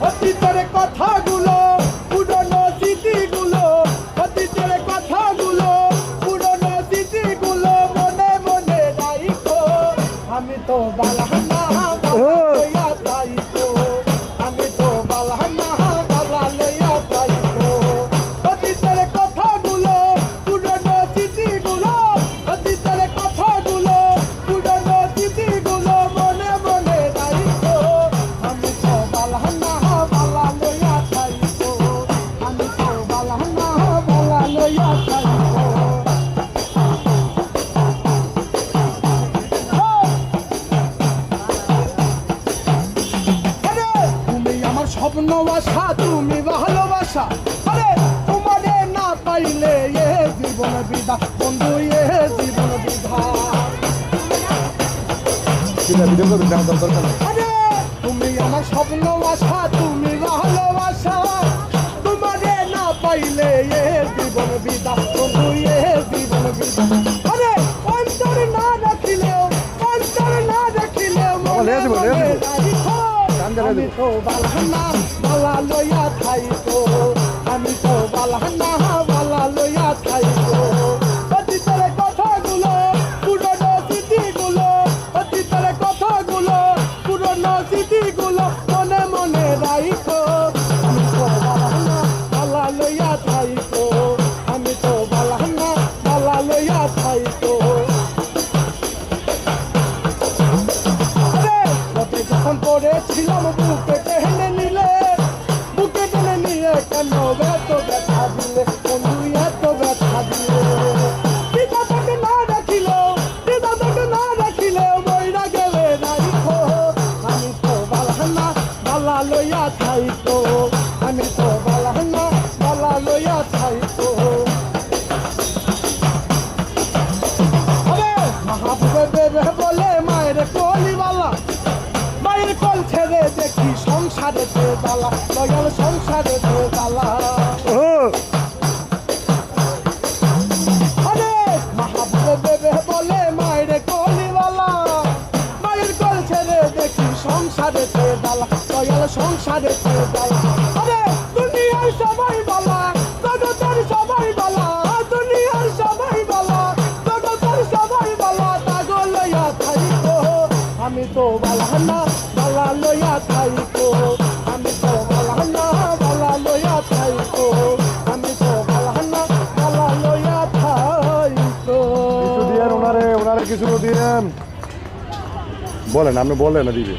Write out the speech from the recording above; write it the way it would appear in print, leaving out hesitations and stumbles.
অতীতের কথাগুলো পুরনো স্মৃতিগুলো অতীতের কথাগুলো পুরনো স্মৃতিগুলো মনে মনে রাখো আমি তো বালাহানা লইয়া যাইতো আমি তো বালাহানা লইয়া যাইতো অতীতের কথাগুলো পুরনো স্মৃতিগুলো অতীতের কথাগুলো পুরনো স্মৃতিগুলো মনে মনে রাখো আমি তো বালাহানা লইয়া যাইতো আমি তো বালাহানা লইয়া যাইতো স্বপ্ন আশা তুমি ভালোবাসা আরে তোমারে না পাইলে এ জীবন বিধা বন্ধু এ জীবন বিধা আরে তুমি আমার স্বপ্ন আশা তুমি ভালোবাসা তোমারে না পাইলে এ জীবন বিধা বন্ধু এ জীবন বিধা আরে অন্তর না রাখিলেও আমি তো বালাহানা বালা লইয়া থাইতো আমি তো বালাহানা বালা লইয়া থাইতো অতীতের কথাগুলো পুরনো স্মৃতিগুলো অতীতের কথাগুলো পুরনো স্মৃতিগুলো মনে মনে রাখো আমি তো বালাহানা বালা লইয়া থাইতো আমি তো বালাহানা বালা লইয়া থাইতো যখন পড়েছিলাম বুকে টেনে নিলে কেন এত ব্যথা দিলে বন্ধু এত ব্যথা দিলে পিতাকে না রাখিলে বইরা গেলে রাইখো আমি তো বালাহানা বালা লইয়া থাইতো আমি তো বালাহানা বালা লইয়া থাইতো মাহবুবে দেবে বলে মায়ের কলিবালা মায়ের কল ছেড়ে দেখি সংসারে জ্বালা লয়াল সংসারে জ্বালা আরে মাহবুবে দেবে বলে মায়ের কলিবালা মায়ের কল ছেড়ে দেখি সংসারে জ্বালা লয়াল সংসারে জ্বালা আরে দুনিয়ার সবাই বালা জগতের সবাই বালা দুনিয়ার সবাই বালা জগতের সবাই বালা তাগো লইয়া থাইতো আমি তো বালাহানা বালা লইয়া থাইতো আমি তো বালাহানা বালা লইয়া থাইতো আমি তো বালাহানা বালা লইয়া থাইতো কিছু দিয়ে ওনারে কিছু দিয়ে বলেন আপনি বলেন দিবে